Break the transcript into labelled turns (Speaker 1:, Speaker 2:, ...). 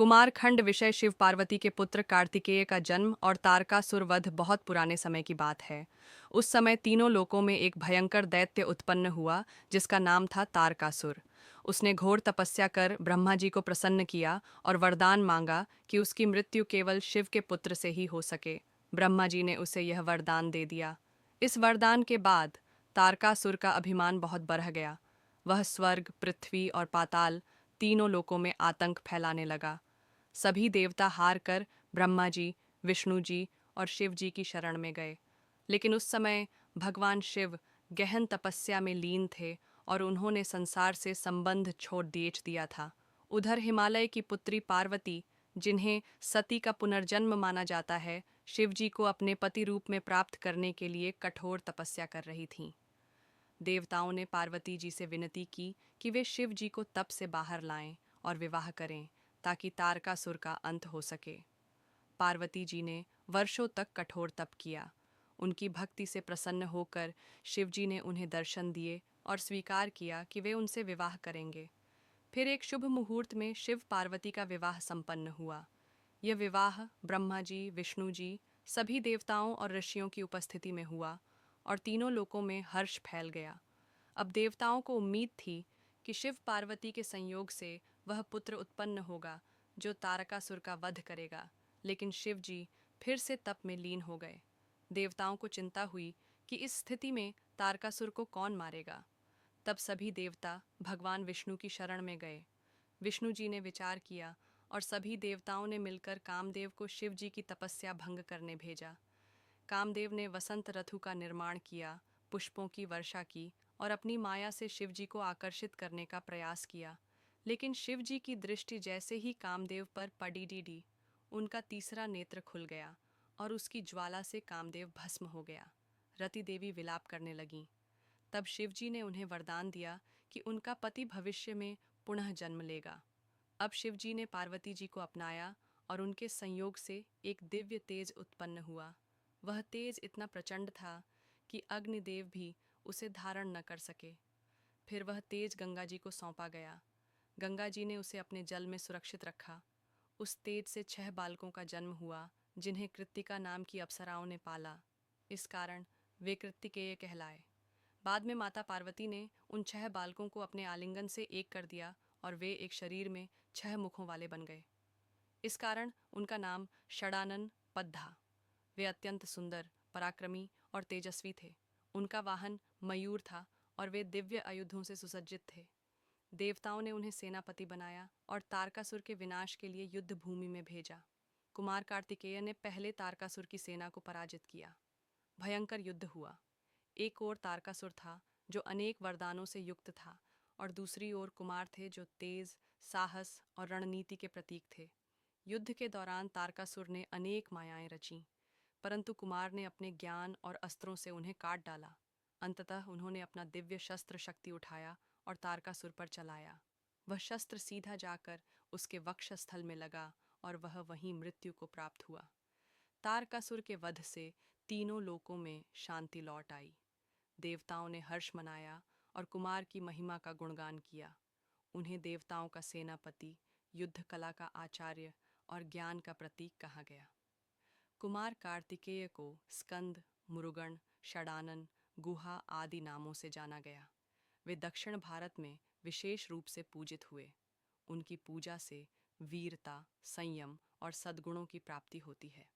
Speaker 1: कुमारखंड विषय शिव पार्वती के पुत्र कार्तिकेय का जन्म और तारकासुर वध बहुत पुराने समय की बात है। उस समय तीनों लोकों में एक भयंकर दैत्य उत्पन्न हुआ जिसका नाम था तारकासुर। उसने घोर तपस्या कर ब्रह्मा जी को प्रसन्न किया और वरदान मांगा कि उसकी मृत्यु केवल शिव के पुत्र से ही हो सके। ब्रह्मा जी ने उसे यह वरदान दे दिया। इस वरदान के बाद तारकासुर का अभिमान बहुत बढ़ गया। वह स्वर्ग, पृथ्वी और पाताल तीनों लोकों में आतंक फैलाने लगा। सभी देवता हार कर ब्रह्मा जी, विष्णु जी और शिव जी की शरण में गए। लेकिन उस समय भगवान शिव गहन तपस्या में लीन थे और उन्होंने संसार से संबंध छोड़ दिया था। उधर हिमालय की पुत्री पार्वती, जिन्हें सती का पुनर्जन्म माना जाता है, शिव जी को अपने पति रूप में प्राप्त करने के लिए कठोर तपस्या कर रही थीं। देवताओं ने पार्वती जी से विनती की कि वे शिव जी को तप से बाहर लाएं और विवाह करें ताकि तारकासुर का अंत हो सके। पार्वती जी ने वर्षों तक कठोर तप किया। उनकी भक्ति से प्रसन्न होकर शिव जी ने उन्हें दर्शन दिए और स्वीकार किया कि वे उनसे विवाह करेंगे। फिर एक शुभ मुहूर्त में शिव पार्वती का विवाह संपन्न हुआ। यह विवाह ब्रह्मा जी, विष्णु जी, सभी देवताओं और ऋषियों की उपस्थिति में हुआ और तीनों लोकों में हर्ष फैल गया। अब देवताओं को उम्मीद थी कि शिव पार्वती के संयोग से वह पुत्र उत्पन्न होगा जो तारकासुर का वध करेगा, लेकिन शिव जी फिर से तप में लीन हो गए। देवताओं को चिंता हुई कि इस स्थिति में तारकासुर को कौन मारेगा। तब सभी देवता भगवान विष्णु की शरण में गए। विष्णु जी ने विचार किया और सभी देवताओं ने मिलकर कामदेव को शिव जी की तपस्या भंग करने भेजा। कामदेव ने वसंत ऋतु का निर्माण किया, पुष्पों की वर्षा की और अपनी माया से शिव जी को आकर्षित करने का प्रयास किया। लेकिन शिव जी की दृष्टि जैसे ही कामदेव पर पड़ी, उनका तीसरा नेत्र खुल गया और उसकी ज्वाला से कामदेव भस्म हो गया। रति देवी विलाप करने लगीं। तब शिव जी ने उन्हें वरदान दिया कि उनका पति भविष्य में पुनः जन्म लेगा। अब शिव जी ने पार्वती जी को अपनाया और उनके संयोग से एक दिव्य तेज उत्पन्न हुआ। वह तेज इतना प्रचंड था कि अग्निदेव भी उसे धारण न कर सके। फिर वह तेज गंगा जी को सौंपा गया। गंगा जी ने उसे अपने जल में सुरक्षित रखा। उस तेज से 6 बालकों का जन्म हुआ जिन्हें कृत्तिका नाम की अप्सराओं ने पाला। इस कारण वे कृत्तिकेय कहलाए। बाद में माता पार्वती ने उन 6 बालकों को अपने आलिंगन से एक कर दिया और वे एक शरीर में 6 मुखों वाले बन गए। इस कारण उनका नाम षडानन पद्धा। वे अत्यंत सुंदर, पराक्रमी और तेजस्वी थे। उनका वाहन मयूर था और वे दिव्य आयुधों से सुसज्जित थे। देवताओं ने उन्हें सेनापति बनाया और तारकासुर के विनाश के लिए युद्ध भूमि में भेजा। कुमार कार्तिकेय ने पहले तारकासुर की सेना को पराजित किया। भयंकर युद्ध हुआ। एक ओर तारकासुर था जो अनेक वरदानों से युक्त था और दूसरी ओर कुमार थे जो तेज, साहस और रणनीति के प्रतीक थे। युद्ध के दौरान तारकासुर ने अनेक मायाएं रचीं, परंतु कुमार ने अपने ज्ञान और अस्त्रों से उन्हें काट डाला। अंततः उन्होंने अपना दिव्य शस्त्र शक्ति उठाया और तारकासुर पर चलाया। वह शस्त्र सीधा जाकर उसके वक्षस्थल में लगा और वह वहीं मृत्यु को प्राप्त हुआ। तारकासुर के वध से तीनों लोकों में शांति लौट आई। देवताओं ने हर्ष मनाया और कुमार की महिमा का गुणगान किया। उन्हें देवताओं का सेनापति, युद्ध कला का आचार्य और ज्ञान का प्रतीक कहा गया। कुमार कार्तिकेय को स्कंद, मुरुगन, षडानन, गुहा आदि नामों से जाना गया। वे दक्षिण भारत में विशेष रूप से पूजित हुए। उनकी पूजा से वीरता, संयम और सद्गुणों की प्राप्ति होती है।